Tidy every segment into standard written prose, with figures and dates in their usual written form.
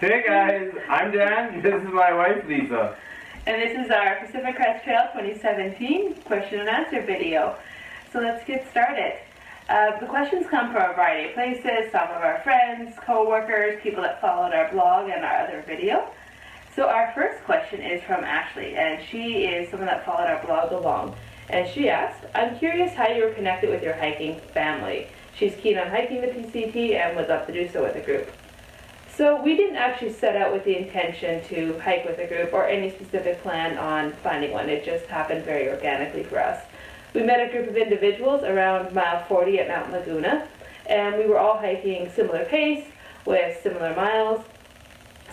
Hey guys, I'm Dan. This is my wife Lisa. And this is our Pacific Crest Trail 2017 question and answer video. So let's get started. The questions come from a variety of places, some of our friends, co-workers, people that followed our blog and our other video. So our first question is from Ashley, and she is someone that followed our blog along. And she asked, I'm curious how you were connected with your hiking family. She's keen on hiking the PCT and would love to do so with a group. So we didn't actually set out with the intention to hike with a group or any specific plan on finding one. It just happened very organically for us. We met a group of individuals around mile 40 at Mount Laguna, and we were all hiking similar pace with similar miles.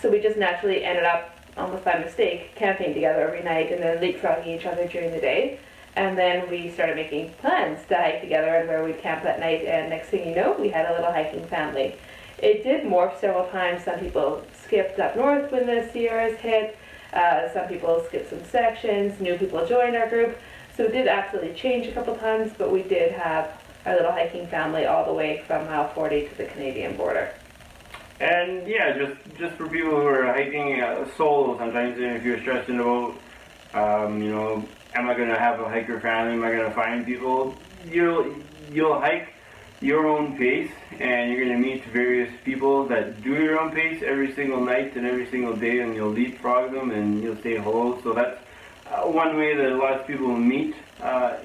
So we just naturally ended up, almost by mistake, camping together every night and then leapfrogging each other during the day. And then we started making plans to hike together and where we'd camp that night, and next thing you know, we had a little hiking family. It did morph several times. Some people skipped up north when the Sierras hit. Some people skipped some sections. New people joined our group. So it did absolutely change a couple times, but we did have our little hiking family all the way from mile 40 to the Canadian border. And yeah, just for people who are hiking solo, sometimes if you're stressing about, am I going to have a hiker family? Am I going to find people? You'll hike your own pace, and you're going to meet various people that do your own pace every single night and every single day, and you'll leapfrog them and you'll say hello. So that's one way that a lot of people meet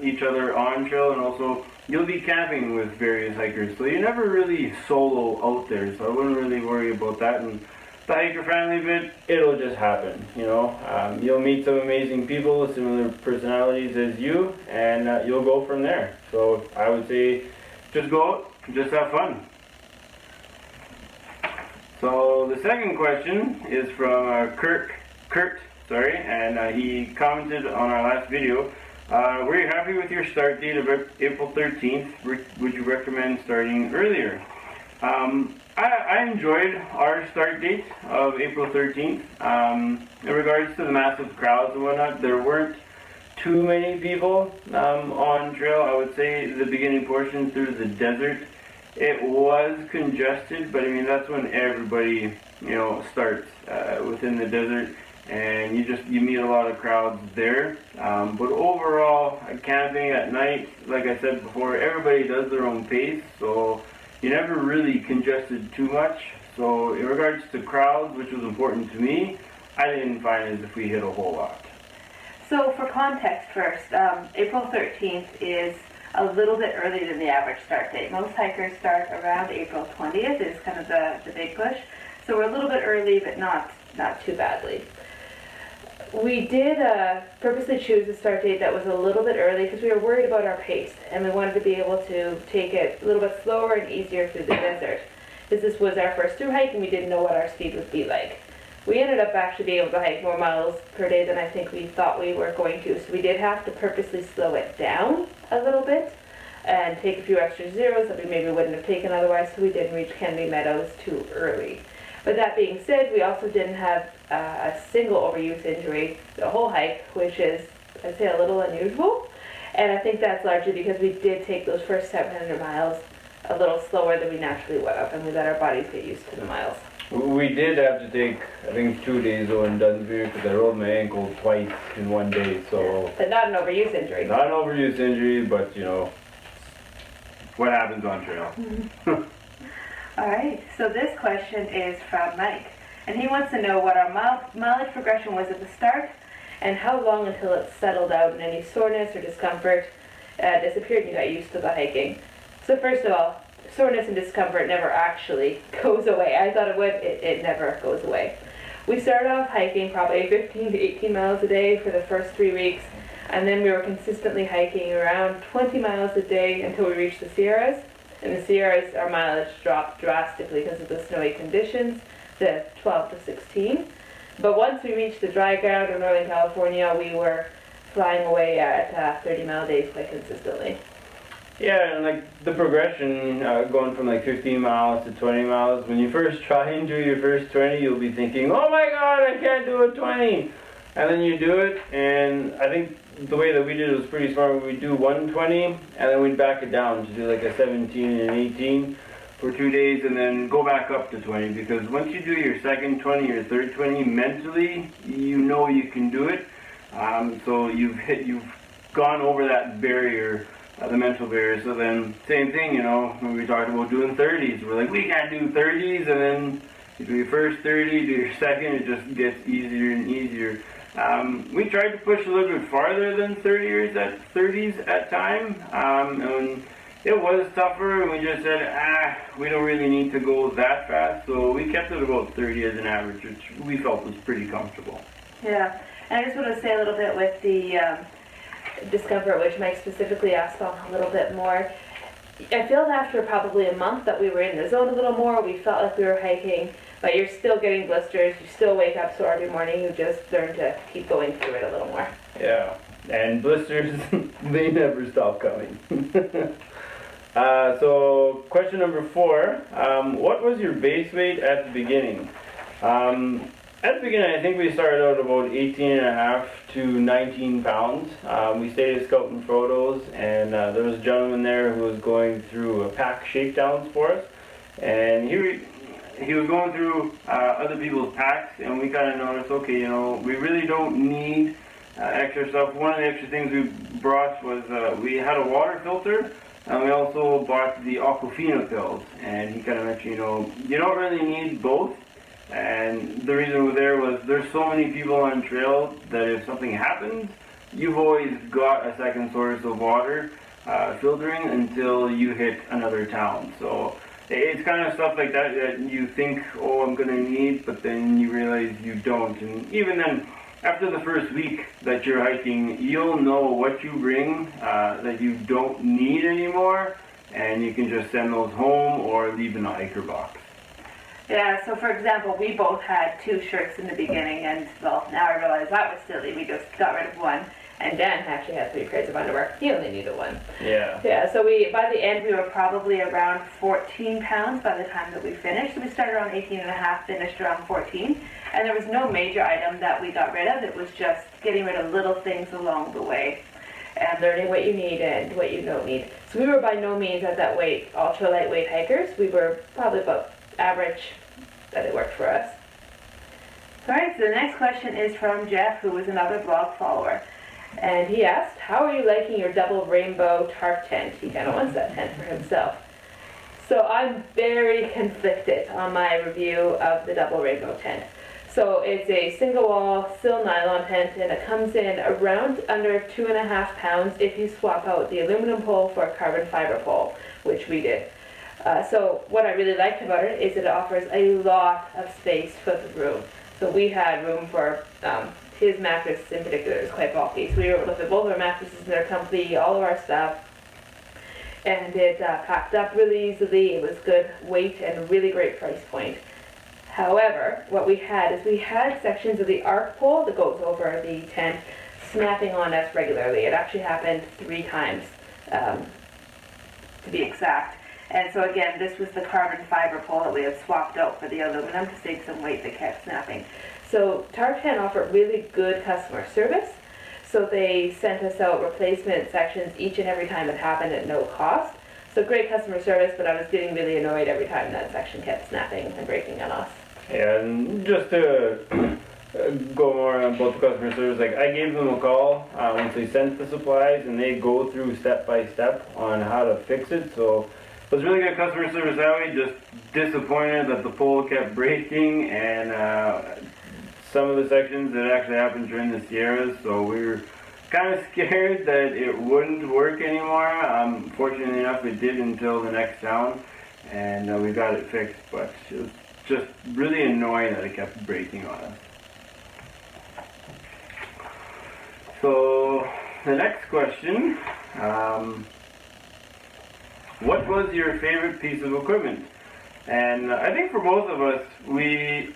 each other on trail, and also you'll be camping with various hikers. So you're never really solo out there, so I wouldn't really worry about that. And the hiker family bit, it'll just happen, you'll meet some amazing people with similar personalities as you, and you'll go from there. So I would say just go out, just have fun. So the second question is from Kurt, and he commented on our last video. Were you happy with your start date of April 13th? Would you recommend starting earlier? I enjoyed our start date of April 13th. In regards to the massive crowds and whatnot, there weren't too many people on trail. I would say the beginning portion through the desert, it was congested, but I mean that's when everybody starts within the desert, and you meet a lot of crowds there. But overall, camping at night, like I said before, everybody does their own pace, so you never really congested too much. So in regards to crowds, which was important to me, I didn't find as if we hit a whole lot. So for context first, April 13th is a little bit earlier than the average start date. Most hikers start around April 20th is kind of the big push. So we're a little bit early, but not too badly. We did purposely choose a start date that was a little bit early because we were worried about our pace, and we wanted to be able to take it a little bit slower and easier through the desert. This was our first through hike, and we didn't know what our speed would be like. We ended up actually being able to hike more miles per day than I think we thought we were going to, so we did have to purposely slow it down a little bit and take a few extra zeros that we maybe wouldn't have taken otherwise, so we didn't reach Kennedy Meadows too early. But that being said, we also didn't have a single overuse injury the whole hike, which is, I'd say, a little unusual. And I think that's largely because we did take those first 700 miles a little slower than we naturally would have, and we let our bodies get used to the miles. We did have to take, I think, 2 days though in Dunsmuir because I rolled my ankle twice in one day, so... But not an overuse injury. Not an overuse injury, but, what happens on trail. All right, so this question is from Mike, and he wants to know what our mileage progression was at the start and how long until it settled out and any soreness or discomfort disappeared and you got used to the hiking. So first of all, soreness and discomfort never actually goes away. I thought it would, it never goes away. We started off hiking probably 15 to 18 miles a day for the first 3 weeks, and then we were consistently hiking around 20 miles a day until we reached the Sierras. In the Sierras, our mileage dropped drastically because of the snowy conditions, to 12 to 16. But once we reached the dry ground in Northern California, we were flying away at 30-mile days quite consistently. Yeah, and like the progression, going from like 15 miles to 20 miles, when you first try and do your first 20, you'll be thinking, oh my god, I can't do a 20! And then you do it, and I think the way that we did it was pretty smart. We'd do 120, and then we'd back it down to do like a 17 and an 18. for 2 days and then go back up to 20, because once you do your second 20, your third 20, mentally, you know you can do it. So you've gone over that barrier, the mental barrier. So then, same thing, you know, when we talked about doing 30s, we're like, we can't do 30s, and then you do your first 30, do your second, it just gets easier and easier. We tried to push a little bit farther than 30s at time, and it was tougher, and we just said, we don't really need to go that fast, so we kept it about 30 as an average, which we felt was pretty comfortable. Yeah, and I just want to say a little bit with the discomfort, which Mike specifically asked on a little bit more. I feel after probably a month that we were in the zone a little more, we felt like we were hiking, but you're still getting blisters, you still wake up sore every morning, you just learn to keep going through it a little more. Yeah, and blisters, they never stop coming. So question number 4, what was your base weight at the beginning? At the beginning, I think we started out about 18.5 to 19 pounds. We stayed scouting photos, and there was a gentleman there who was going through pack shakedowns for us, and he was going through other people's packs, and we kind of noticed, okay, you know, we really don't need extra stuff. One of the extra things we brought was we had a water filter, and we also bought the Aquafina pills, and he kind of mentioned, you know, you don't really need both. And the reason there was there's so many people on trail that if something happens, you've always got a second source of water filtering until you hit another town. So it's kind of stuff like that that you think, oh, I'm going to need, but then you realize you don't. And even then, after the first week that you're hiking, you'll know what you bring that you don't need anymore, and you can just send those home or leave in the hiker box. Yeah, so for example, we both had 2 shirts in the beginning, and well, now I realize that was silly. We just got rid of one, and Dan actually had 3 pairs of underwear. He only needed one. Yeah. Yeah, so by the end, we were probably around 14 pounds by the time that we finished. So we started around 18.5, finished around 14, and there was no major item that we got rid of. It was just getting rid of little things along the way and learning what you need and what you don't need. So we were by no means at that weight, ultra lightweight hikers. We were probably about average, that it worked for us. Alright, so the next question is from Jeff, who is another blog follower. And he asked, how are you liking your double rainbow tarp tent? He kind of wants that tent for himself. So I'm very conflicted on my review of the double rainbow tent. So it's a single wall, still nylon tent, and it comes in around under 2.5 pounds if you swap out the aluminum pole for a carbon fiber pole, which we did. So what I really liked about it is it offers a lot of space for the room. So we had room for his mattress in particular is quite bulky. So we were able to fit both our mattresses in there comfy, all of our stuff. And it packed up really easily. It was good weight and a really great price point. However, what we had is we had sections of the arc pole that goes over the tent snapping on us regularly. It actually happened 3 times, to be exact. And so again, this was the carbon fiber pole that we had swapped out for the aluminum to save some weight that kept snapping. So Tarp Tent offered really good customer service. So they sent us out replacement sections each and every time it happened at no cost. So great customer service, but I was getting really annoyed every time that section kept snapping and breaking on us. Yeah, and just to go more on both the customer service, like I gave them a call once they sent the supplies, and they go through step by step on how to fix it. So it was really good customer service that way. Just disappointed that the pole kept breaking, and some of the sections that actually happened during the Sierras, so we were kind of scared that it wouldn't work anymore. Fortunately enough, it did until the next town, and we got it fixed, but it was just really annoying that it kept breaking on us. So the next question, what was your favorite piece of equipment? And I think for both of us, we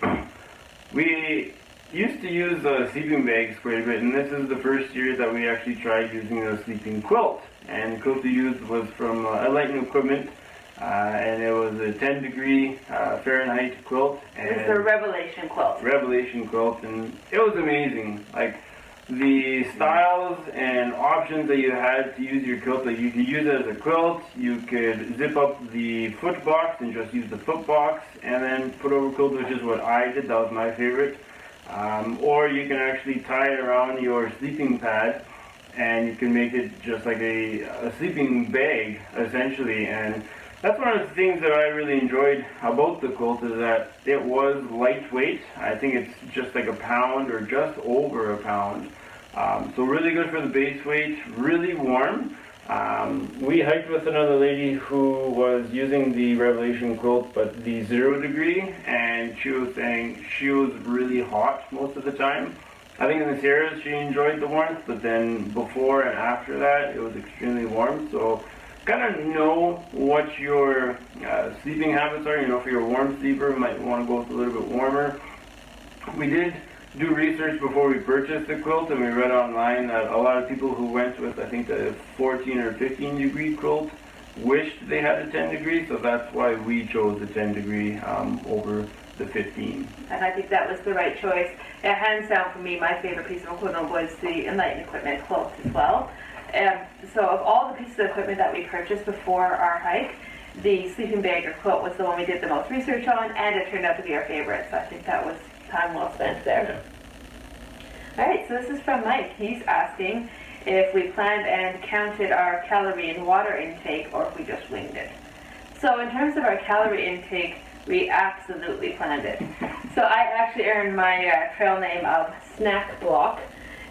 used to use sleeping bags quite a bit, and this is the first year that we actually tried using a sleeping quilt. And the quilt we used was from Enlightened Equipment, and it was a 10-degree Fahrenheit quilt. And it was the Revelation quilt. Revelation quilt, and it was amazing. Like, the styles and options that you had to use your quilt. Like you could use it as a quilt, you could zip up the foot box and just use the foot box and then put over quilt, which is what I did. That was my favorite. Or you can actually tie it around your sleeping pad and you can make it just like a sleeping bag essentially. And that's one of the things that I really enjoyed about the quilt, is that it was lightweight. I think it's just like a pound or just over a pound. So really good for the base weight, really warm. We hiked with another lady who was using the Revelation quilt, but the 0 degree, and she was saying she was really hot most of the time. I think in the Sierras she enjoyed the warmth, but then before and after that it was extremely warm. So kind of know what your sleeping habits are. You know, for your warm sleeper, you might want to go with a little bit warmer. We did do research before we purchased the quilt, and we read online that a lot of people who went with, I think, the 14 or 15 degree quilt wished they had a 10 degree, so that's why we chose the 10 degree over the 15. And I think that was the right choice. And hands down for me, my favorite piece of equipment was the Enlightened Equipment quilt as well. So of all the pieces of equipment that we purchased before our hike, the sleeping bag or quilt was the one we did the most research on, and it turned out to be our favorite. So I think that was time well spent there. Yeah. Alright, so this is from Mike. He's asking if we planned and counted our calorie and water intake, or if we just winged it. So in terms of our calorie intake, we absolutely planned it. So I actually earned my trail name of Snack Block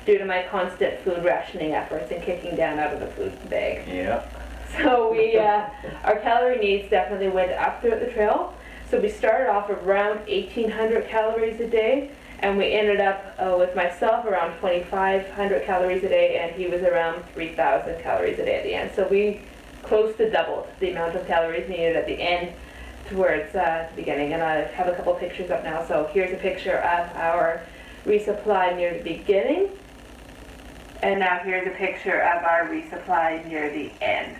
due to my constant food rationing efforts and kicking down out of the food bag. Yeah. So we, our calorie needs definitely went up throughout the trail. So we started off around 1,800 calories a day, and we ended up with myself around 2,500 calories a day, and he was around 3,000 calories a day at the end. So we close to doubled the amount of calories needed at the end towards the beginning. And I have a couple pictures up now. So here's a picture of our resupply near the beginning. And now here's a picture of our resupply near the end.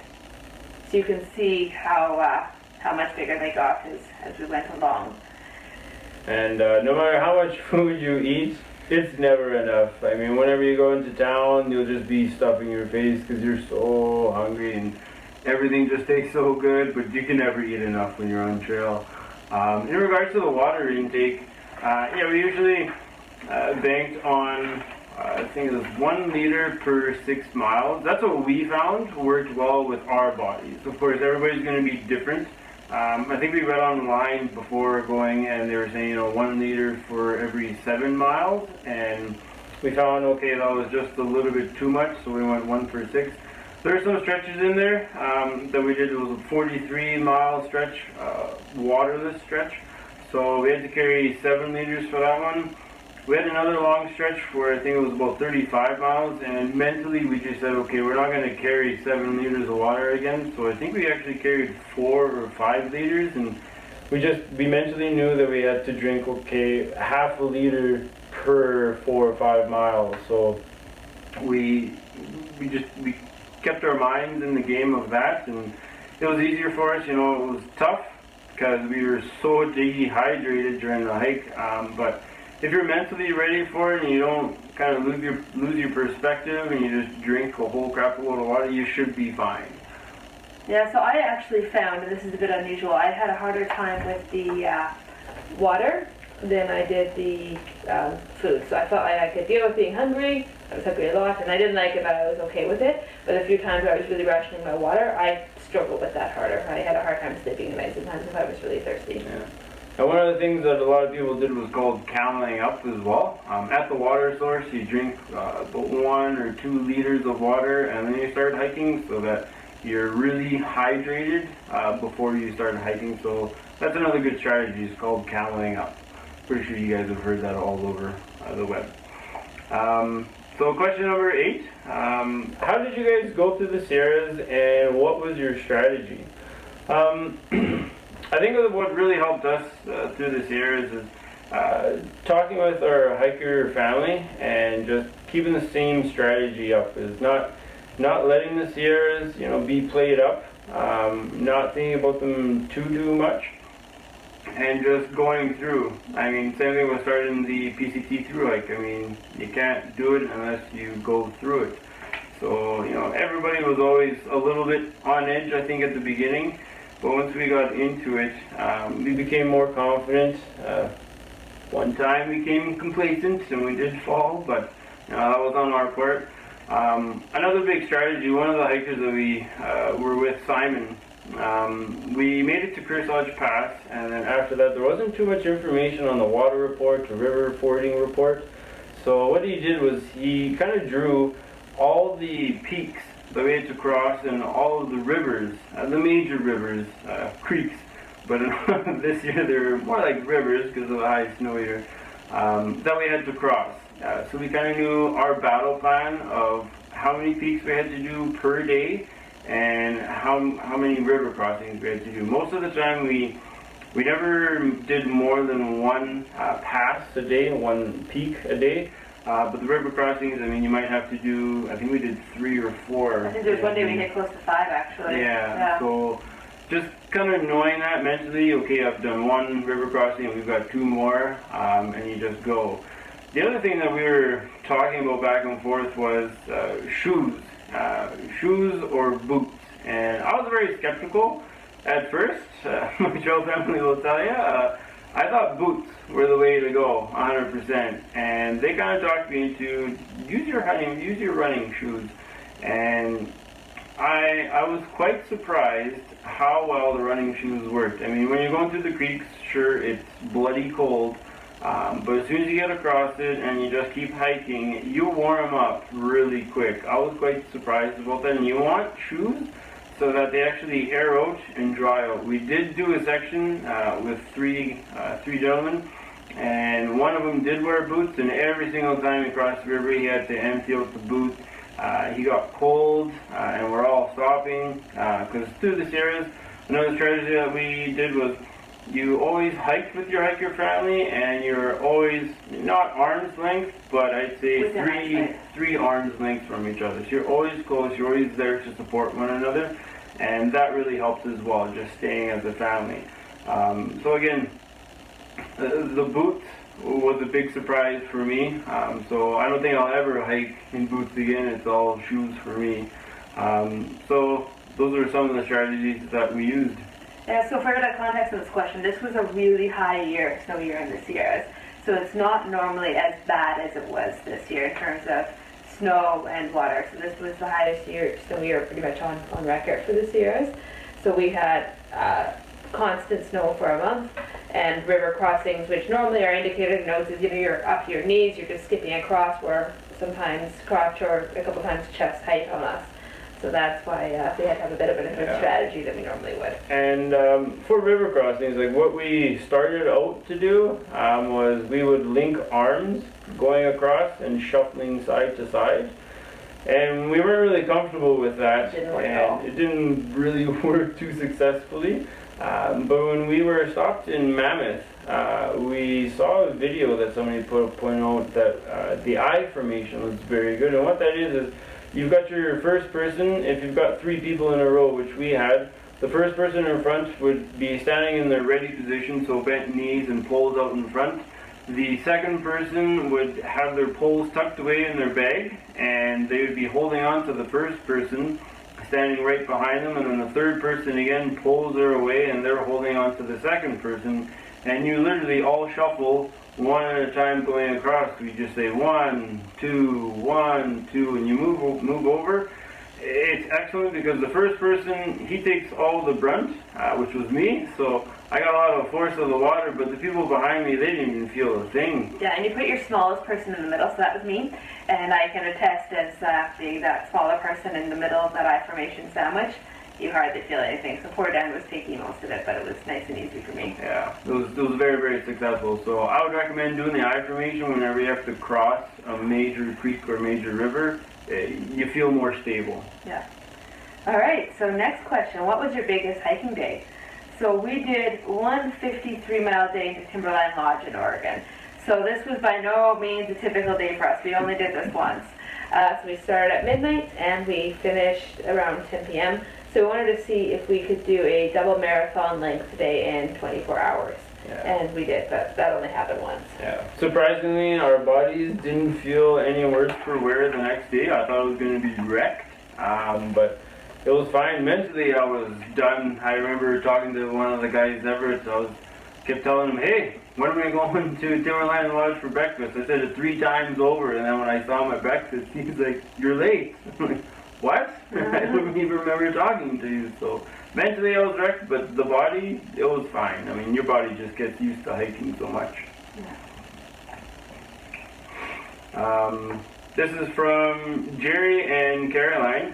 So you can see how much bigger they got as we went along. And no matter how much food you eat, it's never enough. I mean, whenever you go into town, you'll just be stuffing your face because you're so hungry and everything just tastes so good, but you can never eat enough when you're on trail. In regards to the water intake, yeah, we usually banked on I think it was 1 liter per 6 miles. That's what we found worked well with our bodies. Of course, everybody's going to be different. I think we read online before going, and they were saying, 1 liter for every 7 miles, and we found, okay, that was just a little bit too much, so we went 1 per 6. There are some stretches in there that we did. It was a 43-mile stretch, waterless stretch, so we had to carry 7 liters for that one. We had another long stretch where I think it was about 35 miles, and mentally we just said, okay, we're not going to carry 7 liters of water again. So I think we actually carried 4 or 5 liters, and we mentally knew that we had to drink, okay, half a liter per 4 or 5 miles. So we kept our minds in the game of that, and it was easier for us. It was tough because we were so dehydrated during the hike, but if you're mentally ready for it and you don't kind of lose your perspective and you just drink a whole crap load of water, you should be fine. Yeah, so I actually found, and this is a bit unusual, I had a harder time with the water than I did the food. So I felt like I could deal with being hungry. I was hungry a lot, and I didn't like it, but I was okay with it. But a few times I was really rationing my water, I struggled with that harder. I had a hard time sleeping at night sometimes if I was really thirsty. Yeah. And one of the things that a lot of people did was called cameling up as well. At the water source, you drink about 1 or 2 liters of water, and then you start hiking so that you're really hydrated before you start hiking. So that's another good strategy. It's called cameling up. Pretty sure you guys have heard that all over the web. So question number 8. How did you guys go through the Sierras, and what was your strategy? I think what really helped us through the Sierras is talking with our hiker family and just keeping the same strategy up. Is not letting the Sierras, be played up, not thinking about them too much, and just going through. I mean, same thing with starting the PCT through hike. I mean, you can't do it unless you go through it. So, you know, everybody was always a little bit on edge, I think, at the beginning. But once we got into it, we became more confident. One time we became complacent and we did fall, but that was on our part. Another big strategy, one of the hikers that we were with, Simon, we made it to Kearsarge Pass, and then after that there wasn't too much information on the water report, the river fording report. So what he did was he kind of drew all the peaks that we had to cross and all of the rivers, the major rivers, creeks, but this year they were more like rivers because of the high snow year, that we had to cross. So we kind of knew our battle plan of how many peaks we had to do per day and how many river crossings we had to do. Most of the time we never did more than one pass a day, one peak a day. But the river crossings, I mean, you might have to do, I think we did 3 or 4. I think there was one day we hit close to 5, actually. Yeah, so just kind of knowing that mentally, okay, I've done 1 river crossing and we've got 2 more, and you just go. The other thing that we were talking about back and forth was shoes or boots. And I was very skeptical at first. My trail family will tell you. I thought boots were the way to go, 100%. And they kind of talked me into use your running shoes. And I was quite surprised how well the running shoes worked. I mean, when you're going through the creeks, sure, it's bloody cold. But as soon as you get across it and you just keep hiking, you warm up really quick. I was quite surprised about that. And you want shoes so that they actually air out and dry out. We did do a section with three gentlemen, and one of them did wear boots, and every single time he crossed the river he had to empty out the boot. He got cold, and we're all stopping, because through this areas, another strategy that we did was you always hike with your hiker family, and you're always not arm's length, but I'd say three arm's length from each other. So you're always close, you're always there to support one another, and that really helps as well, just staying as a family. So again, the boots was a big surprise for me. So I don't think I'll ever hike in boots again. It's all shoes for me. So those are some of the strategies that we used. Yeah, so for the context of this question, this was a really high snow year in the Sierras. So it's not normally as bad as it was this year in terms of snow and water. So this was the highest snow year pretty much on record for the Sierras. So we had constant snow for a month, and river crossings, which normally are indicated notes as you're up to your knees, you're just skipping across, were sometimes crotch or a couple times chest height on us. So that's why we had to have a bit of a different strategy than we normally would. And for river crossings, like what we started out to do was we would link arms going across and shuffling side to side. And we weren't really comfortable with that. It didn't work at all. It didn't really work too successfully. But when we were stopped in Mammoth, we saw a video that somebody pointed out that the I formation was very good. And what that is you've got your first person, if you've got 3 people in a row, which we had, the first person in front would be standing in their ready position, so bent knees and poles out in front. The second person would have their poles tucked away in their bag, and they would be holding on to the first person, standing right behind them, and then the third person again, poles are away, and they're holding on to the second person, and you literally all shuffle one at a time going across. We just say 1, 2, 1, 2, and you move over. It's excellent because the first person, he takes all the brunt, which was me, so I got a lot of force of the water, but the people behind me, they didn't even feel a thing. Yeah, and you put your smallest person in the middle, so that was me, and I can attest as being that smaller person in the middle of that I formation sandwich, you hardly feel anything. So poor Dan was taking most of it, but it was nice and easy for me. Yeah, it was very, very successful. So I would recommend doing the I formation whenever you have to cross a major creek or major river. You feel more stable. Yeah. All right, so next question. What was your biggest hiking day? So we did one 53-mile day to Timberline Lodge in Oregon. So this was by no means a typical day for us. We only did this once. So we started at midnight and we finished around 10 p.m. So we wanted to see if we could do a double marathon length day in 24 hours. And we did, but that only happened once. Yeah. Surprisingly, our bodies didn't feel any worse for wear the next day. I thought it was going to be wrecked, but it was fine. Mentally, I was done. I remember talking to one of the guys, Everett. Kept telling him, hey, when are we going to Timberline Lodge for breakfast? I said it 3 times over, and then when I saw him at breakfast, he's like, you're late. I'm like, what? I don't even remember talking to you. So mentally I was wrecked, but the body, it was fine. I mean, your body just gets used to hiking so much. This is from Jerry and Caroline,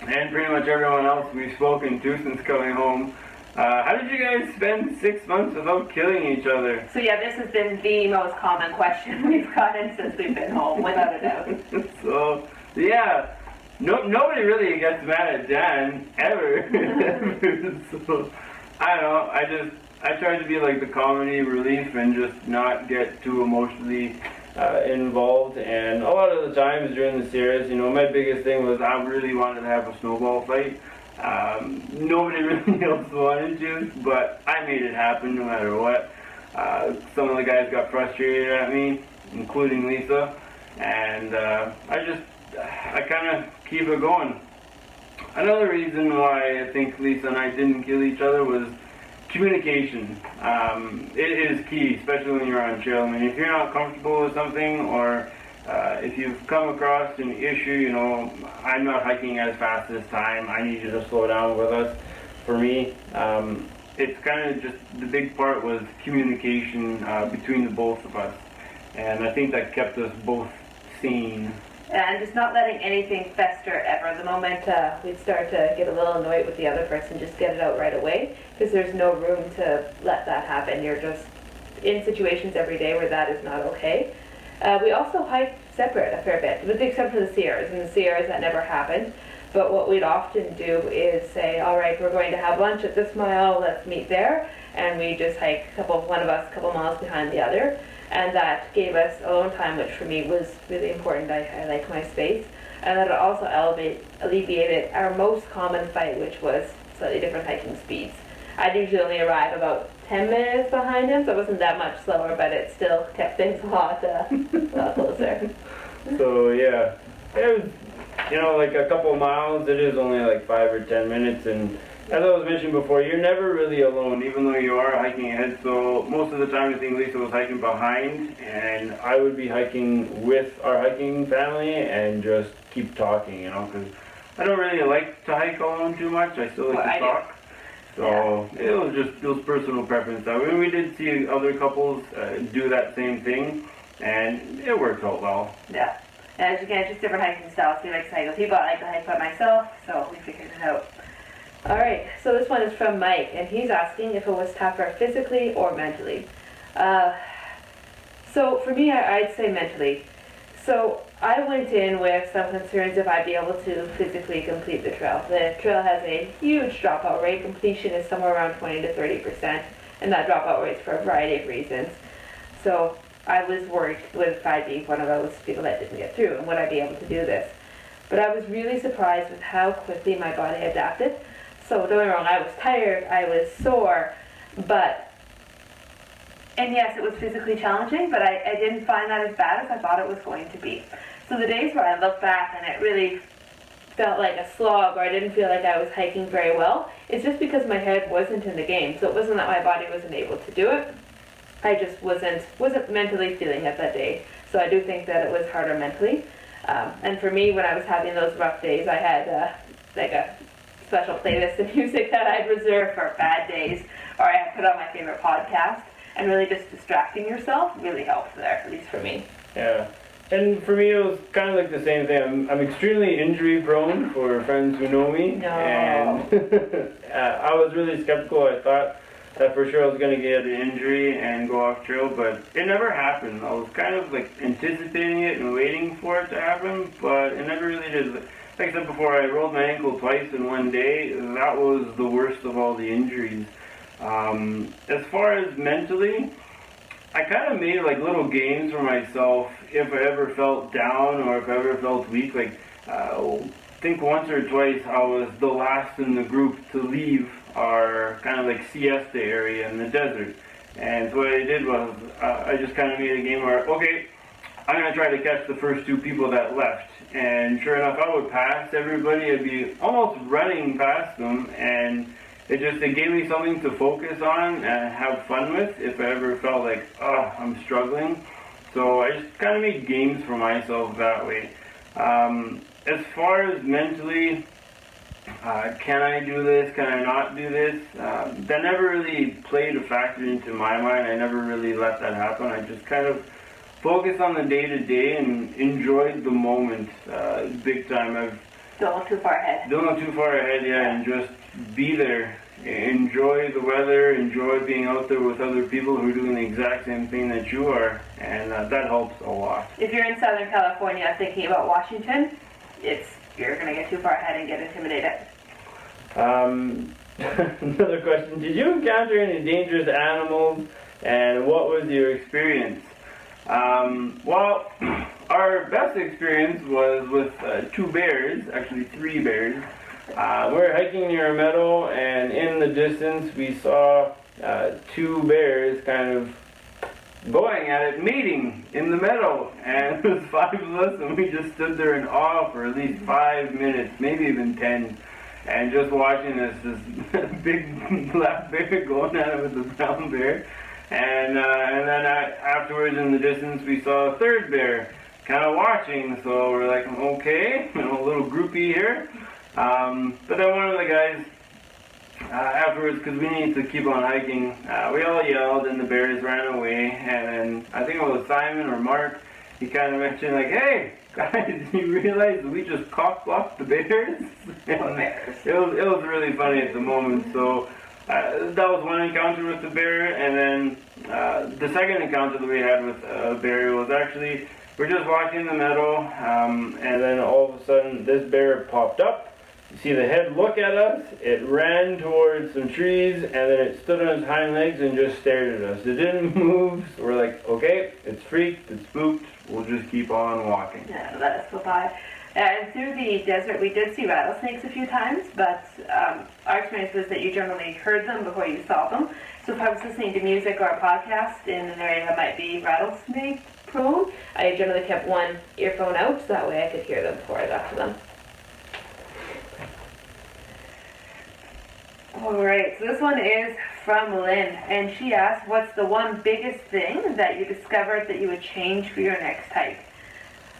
and pretty much everyone else we've spoken to since coming home. How did you guys spend 6 months without killing each other? So yeah, this has been the most common question we've gotten since we've been home, without a doubt. So, yeah. Nobody really gets mad at Dan, ever. So, I don't know, I tried to be like the comedy relief and just not get too emotionally involved. And a lot of the times during the series, you know, my biggest thing was I really wanted to have a snowball fight. Nobody really else wanted to, but I made it happen no matter what. Some of the guys got frustrated at me, including Lisa, and I kind of keep it going. Another reason why I think Lisa and I didn't kill each other was communication. It is key, especially when you're on trail. I mean, if you're not comfortable with something, or if you've come across an issue, you know, I'm not hiking as fast this time, I need you to slow down with us. For me, it's kind of just, the big part was communication between the both of us. And I think that kept us both sane. And just not letting anything fester ever. The moment we'd start to get a little annoyed with the other person, just get it out right away, because there's no room to let that happen. You're just in situations every day where that is not okay. We also hike separate a fair bit, with the exception of the Sierras. In the Sierras, that never happened. But what we'd often do is say, all right, we're going to have lunch at this mile, let's meet there. And we just hike one of us a couple miles behind the other. And that gave us alone time, which for me was really important. I like my space. And that it also alleviated our most common fight, which was slightly different hiking speeds. I'd usually only arrive about 10 minutes behind him, so it wasn't that much slower, but it still kept things a lot closer. So yeah, it was, you know, like a couple miles, it is only like 5 or 10 minutes, and as I was mentioning before, you're never really alone, even though you are hiking ahead. So most of the time I think Lisa was hiking behind, and I would be hiking with our hiking family and just keep talking, you know, because I don't really like to hike alone too much. I still like to talk. So yeah. It was just those personal preference. I mean, we did see other couples do that same thing, and it worked out well. Yeah. And again, just different hiking styles. We like to hike with people. I like to hike by myself, so we figured it out. All right, so this one is from Mike, and he's asking if it was tougher physically or mentally. So for me, I'd say mentally. So I went in with some concerns if I'd be able to physically complete the trail. The trail has a huge dropout rate. Completion is somewhere around 20 to 30%, and that dropout rate's for a variety of reasons. So I was worried if I'd be one of those people that didn't get through, and would I be able to do this? But I was really surprised with how quickly my body adapted. So don't get me wrong, I was tired, I was sore, and yes, it was physically challenging, but I didn't find that as bad as I thought it was going to be. So the days where I look back and it really felt like a slog, or I didn't feel like I was hiking very well, it's just because my head wasn't in the game. So it wasn't that my body wasn't able to do it, I just wasn't mentally feeling it that day. So I do think that it was harder mentally. And for me, when I was having those rough days, I had like a special playlist of music that I'd reserved for bad days, or I put on my favorite podcast, and really just distracting yourself really helped there, at least for me. Yeah, and for me it was kind of like the same thing. I'm extremely injury prone, for friends who know me, and I was really skeptical. I thought that for sure I was going to get an injury and go off trail, but it never happened. I was kind of like anticipating it and waiting for it to happen, but it never really did. Like I said before, I rolled my ankle twice in one day. That was the worst of all the injuries. As far as mentally, I kind of made like little games for myself if I ever felt down or if I ever felt weak. Like, I think once or twice I was the last in the group to leave our kind of like siesta area in the desert. And so what I did was I just kind of made a game where, okay, I'm going to try to catch the first two people that left. And sure enough, I would pass everybody. I'd be almost running past them. And it gave me something to focus on and have fun with if I ever felt like, oh, I'm struggling. So I just kind of made games for myself that way. As far as mentally, can I do this? Can I not do this? That never really played a factor into my mind. I never really let that happen. I just kind of focused on the day-to-day and enjoyed the moment big time. Don't look too far ahead. Don't look too far ahead, yeah, and just be there. Enjoy the weather, enjoy being out there with other people who are doing the exact same thing that you are, and that helps a lot. If you're in Southern California thinking about Washington, you're going to get too far ahead and get intimidated. Another question, did you encounter any dangerous animals, and what was your experience? Well, our best experience was with 2 bears, actually 3 bears. We were hiking near a meadow, and in the distance we saw 2 bears kind of going at it, mating in the meadow. And it was 5 of us, and we just stood there in awe for at least 5 minutes, maybe even 10, and just watching this big black bear going at it with the brown bear. And then afterwards in the distance we saw a 3rd bear kind of watching, so we're like, okay, a little groupie here. But then one of the guys, afterwards, because we needed to keep on hiking, we all yelled and the bears ran away, and then I think it was Simon or Mark, he kind of mentioned like, hey, guys, you realize we just cock-blocked the bears? What bears? It was really funny at the moment, so that was one encounter with the bear, and then the second encounter that we had with a bear was actually, we're just walking the meadow, and then all of a sudden this bear popped up. You see the head look at us, it ran towards some trees, and then it stood on its hind legs and just stared at us. It didn't move, so we're like, okay, it's freaked, it's spooked, we'll just keep on walking. Yeah, let us go by. And through the desert we did see rattlesnakes a few times, but our experience was that you generally heard them before you saw them. So if I was listening to music or a podcast in an area that might be rattlesnake prone, I generally kept one earphone out so that way I could hear them before I got to them. Alright, so this one is from Lynn, and she asked, what's the one biggest thing that you discovered that you would change for your next hike?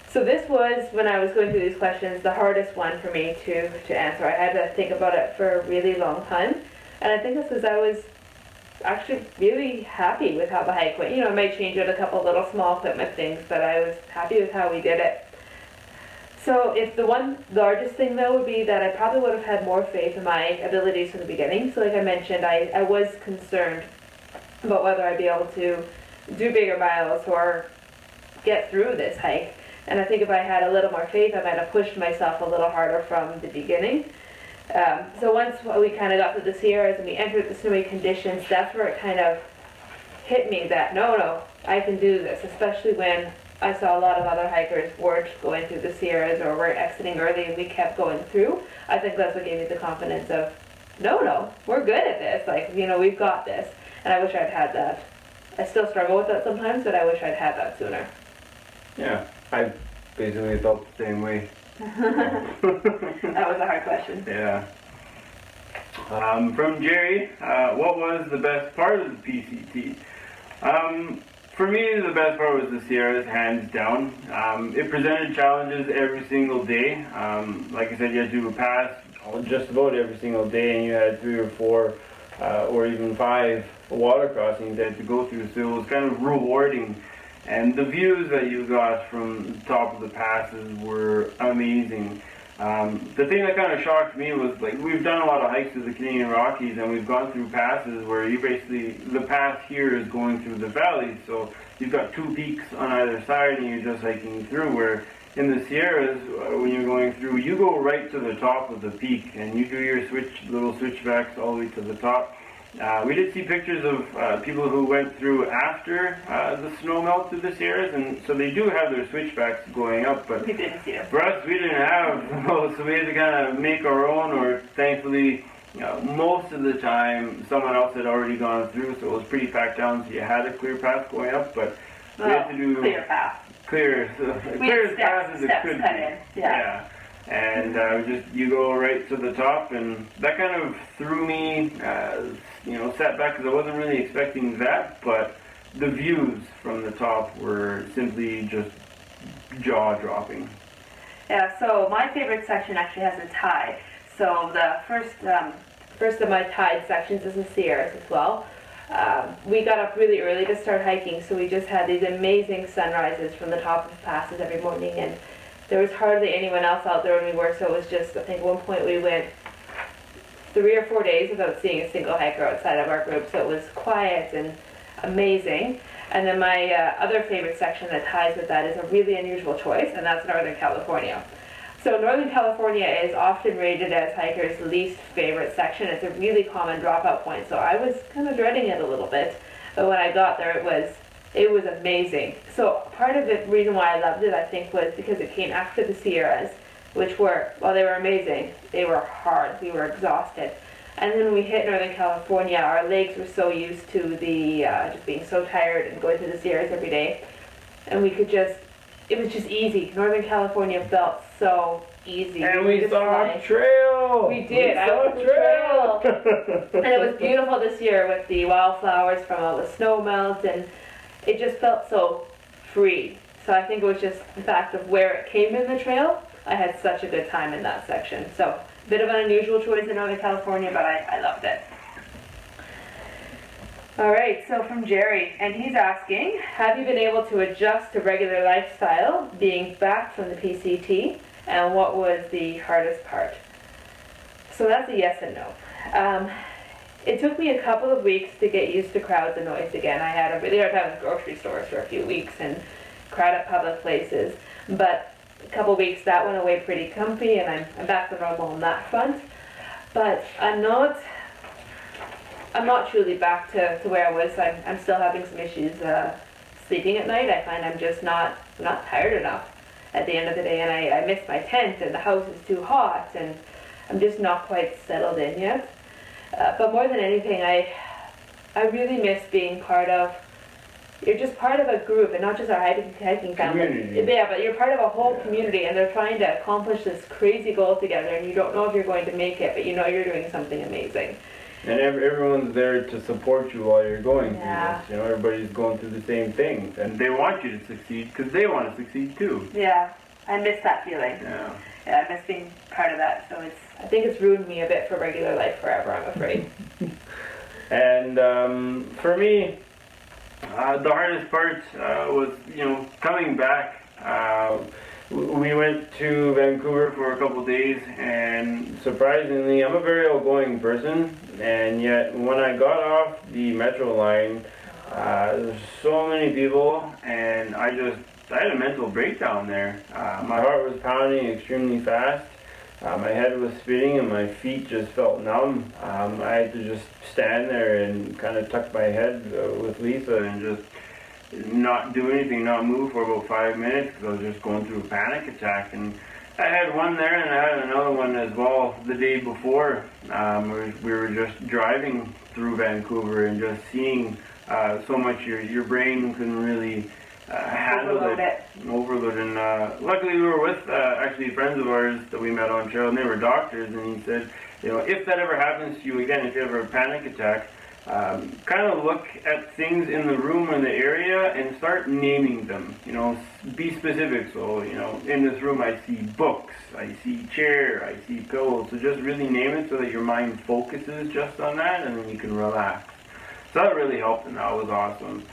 So this was, when I was going through these questions, the hardest one for me to answer. I had to think about it for a really long time, and I think it's because I was actually really happy with how the hike went. You know, I might change out a couple little small equipment things, but I was happy with how we did it. So if the one largest thing though would be that I probably would have had more faith in my abilities from the beginning. So like I mentioned, I was concerned about whether I'd be able to do bigger miles or get through this hike. And I think if I had a little more faith, I might have pushed myself a little harder from the beginning. So once we kind of got to the Sierras and we entered the snowy conditions, that's where it kind of hit me that no, I can do this, especially when I saw a lot of other hikers weren't going through the Sierras or were exiting early and we kept going through. I think that's what gave me the confidence of, no, we're good at this. Like, you know, we've got this. And I wish I'd had that. I still struggle with that sometimes, but I wish I'd had that sooner. Yeah, I basically felt the same way. That was a hard question. Yeah. From Jerry, what was the best part of the PCT? For me, the best part was the Sierras, hands down. It presented challenges every single day. Like I said, you had to do a pass just about every single day, and you had 3 or 4 or even 5 water crossings that you had to go through, so it was kind of rewarding. And the views that you got from the top of the passes were amazing. The thing that kind of shocked me was, like, we've done a lot of hikes through the Canadian Rockies, and we've gone through passes where you basically, the pass here is going through the valley, so you've got 2 peaks on either side and you're just hiking through, where in the Sierras, when you're going through, you go right to the top of the peak and you do your little switchbacks all the way to the top. We did see pictures of people who went through after the snow melt through the Sierras, and so they do have their switchbacks going up, but we didn't see them. For us, we didn't have those, so we had to kind of make our own, or thankfully most of the time someone else had already gone through, so it was pretty packed down, so you had a clear path going up, but we had to do clear path. Clear as path as it could be. Yeah. And you go right to the top, and that kind of threw me, set back because I wasn't really expecting that, but the views from the top were simply just jaw-dropping. Yeah, so my favorite section actually has a tide. So the first of my tide sections is the Sierras as well. We got up really early to start hiking, so we just had these amazing sunrises from the top of passes every morning, and there was hardly anyone else out there when we were, so it was just, I think at one point we went 3 or 4 days without seeing a single hiker outside of our group, so it was quiet and amazing. And then my other favorite section that ties with that is a really unusual choice, and that's Northern California. So Northern California is often rated as hikers' least favorite section. It's a really common dropout point, so I was kind of dreading it a little bit, but when I got there it was amazing. So part of the reason why I loved it, I think, was because it came after the Sierras, which were, while they were amazing, they were hard. We were exhausted. And then when we hit Northern California, our legs were so used to the just being so tired and going through the Sierras every day, and we could just, it was just easy. Northern California felt so easy. And we saw a trail. We did. I saw a trail. And it was beautiful this year with the wildflowers from all the snow melt, and it just felt so free. So I think it was just the fact of where it came in the trail. I had such a good time in that section. So a bit of an unusual choice in Northern California, but I loved it. All right, so from Jerry, and he's asking, have you been able to adjust to regular lifestyle being back from the PCT, and what was the hardest part? So that's a yes and no. It took me a couple of weeks to get used to crowds and noise again. I had a really hard time with grocery stores for a few weeks and crowded public places, but a couple of weeks that went away pretty comfy, and I'm back to normal on that front. But I'm not truly back to where I was. I'm still having some issues sleeping at night. I find I'm just not tired enough at the end of the day, and I miss my tent, and the house is too hot, and I'm just not quite settled in yet. But more than anything, I really miss being part of, you're just part of a group, and not just our hiking family. Community. Yeah, but you're part of a whole community, and they're trying to accomplish this crazy goal together, and you don't know if you're going to make it, but you know you're doing something amazing. And everyone's there to support you while you're going Yeah. through this. Everybody's going through the same thing, and they want you to succeed because they want to succeed too. Yeah, I miss that feeling. Yeah. Yeah, I miss being part of that, so I think it's ruined me a bit for regular life forever, I'm afraid. And for me, the hardest part was, coming back. We went to Vancouver for a couple days, and surprisingly, I'm a very outgoing person, and yet when I got off the metro line, there's so many people, and I had a mental breakdown there. My heart was pounding extremely fast. My head was spinning and my feet just felt numb. I had to just stand there and kind of tuck my head with Lisa and just not do anything, not move for about 5 minutes because I was just going through a panic attack. And I had one there, and I had another one as well the day before. We were just driving through Vancouver and just seeing so much your brain couldn't really handle it. Overload. And luckily we were with actually friends of ours that we met on trail, and they were doctors, and he said, if that ever happens to you again, if you have a panic attack, kind of look at things in the room or the area and start naming them. Be specific. So, in this room I see books, I see chair, I see pillows. So just really name it so that your mind focuses just on that, and then you can relax. So that really helped, and that was awesome.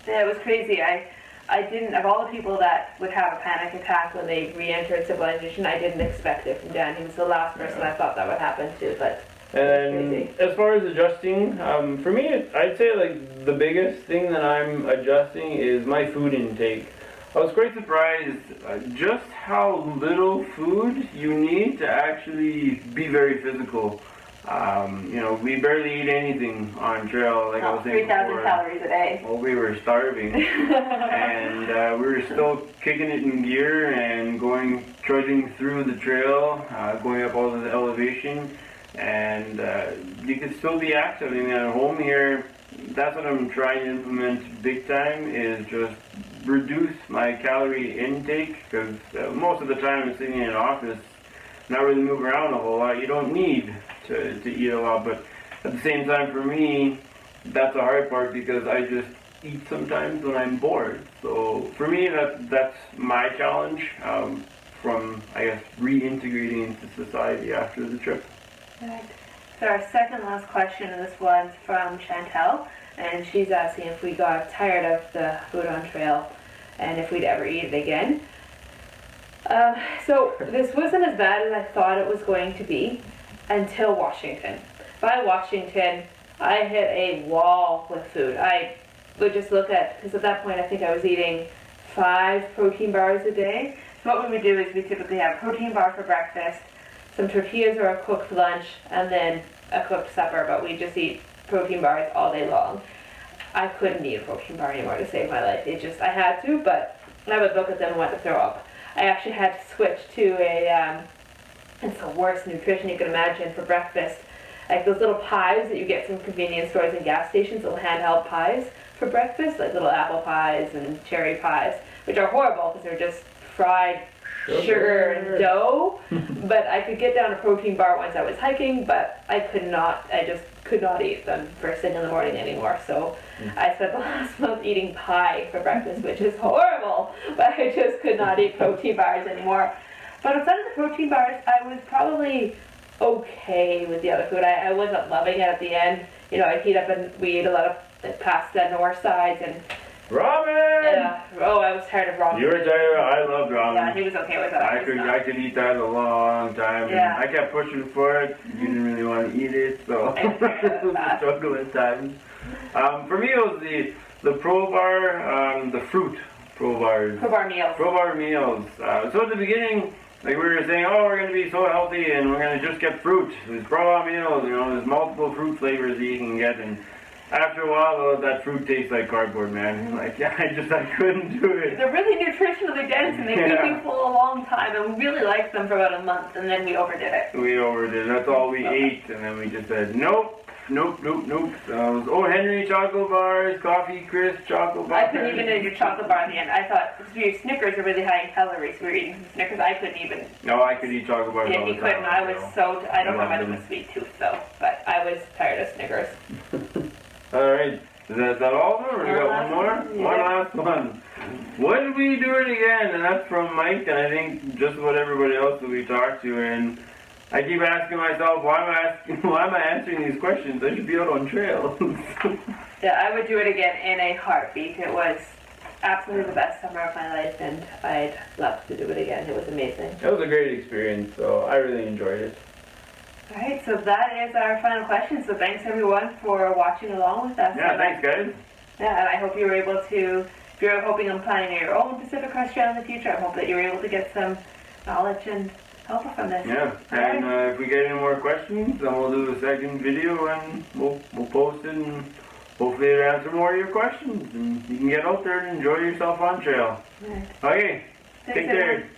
Yeah, it was crazy. I didn't, of all the people that would have a panic attack when they re-entered civilization, I didn't expect it from Dan. He was the last person I thought that would happen to, but and as far as adjusting, for me, I'd say like the biggest thing that I'm adjusting is my food intake. I was quite surprised just how little food you need to actually be very physical. We barely eat anything on trail, like I was saying 3,000 calories a day. Well, we were starving, and we were still kicking it in gear and trudging through the trail, going up all the elevation. and you can still be active. I mean, at home here, that's what I'm trying to implement big time, is just reduce my calorie intake, because most of the time I'm sitting in an office, not really moving around a whole lot. You don't need to eat a lot, but at the same time for me, that's the hard part, because I just eat sometimes when I'm bored. So for me, that's my challenge from, I guess, reintegrating into society after the trip. Right. So our second last question, and this one's from Chantel, and she's asking if we got tired of the Bhutan Trail and if we'd ever eat it again. So this wasn't as bad as I thought it was going to be until Washington. By Washington, I hit a wall with food. I would just look at, because at that point I think I was eating 5 protein bars a day. So what we would do is we typically have a protein bar for breakfast, some tortillas or a cooked lunch, and then a cooked supper, but we just eat protein bars all day long. I couldn't eat a protein bar anymore to save my life. It just, I had to, but I would look at them and want to throw up. I actually had to switch to it's the worst nutrition you can imagine for breakfast. Like those little pies that you get from convenience stores and gas stations, little handheld pies for breakfast, like little apple pies and cherry pies, which are horrible because they're just fried sugar and dough. But I could get down a protein bar once I was hiking, but I just could not eat them first thing in the morning anymore. So I spent the last month eating pie for breakfast, which is horrible, but I just could not eat protein bars anymore. But outside of the protein bars, I was probably okay with the other food. I wasn't loving it at the end. You know, I'd heat up and we ate a lot of pasta, north sides, and ramen! yeah. Oh, I was tired of ramen. You were tired? I loved ramen. Yeah, he was okay with that. I could eat that a long time. Yeah. And I kept pushing for it. You didn't really want to eat it, so it was a struggle at times. For me, it was the Pro Bar, the fruit Pro Bars. Pro Bar meals. Pro Bar meals. So at the beginning, like we were saying, oh, we're going to be so healthy and we're going to just get fruit. There's Pro Bar meals, you know, there's multiple fruit flavors that you can get, and after a while, that fruit tastes like cardboard, man. Like, yeah, I couldn't do it. They're really nutritionally dense, and they keep you full a long time, and we really liked them for about a month, and then we overdid it. We overdid it. That's all we ate, and then we just said, nope. Henry chocolate bars, coffee crisp chocolate bars. I couldn't even eat your chocolate bar in the end. I thought, your Snickers are really high in calories. We were eating some Snickers. I couldn't even. No, I could eat chocolate bars all the time. Yeah, you couldn't. I was so, I don't have much of a sweet tooth, though, but I was tired of Snickers. Alright, is that all of them, or we got one more? Yeah. One last one. Would we do it again? And that's from Mike, and I think just about everybody else that we talked to, and I keep asking myself, why am I answering these questions? I should be out on trail. Yeah, I would do it again in a heartbeat. It was absolutely the best summer of my life, and I'd love to do it again. It was amazing. It was a great experience, so I really enjoyed it. Alright, so that is our final question. So thanks everyone for watching along with us. Yeah, thanks guys. Yeah, and I hope you were able to, if you're hoping on planning your own Pacific Crest Trail in the future, I hope that you were able to get some knowledge and help from this. Yeah, and if we get any more questions, then we'll do the second video and we'll post it, and hopefully it'll answer more of your questions, and you can get out there and enjoy yourself on trail. Right. Okay, take care.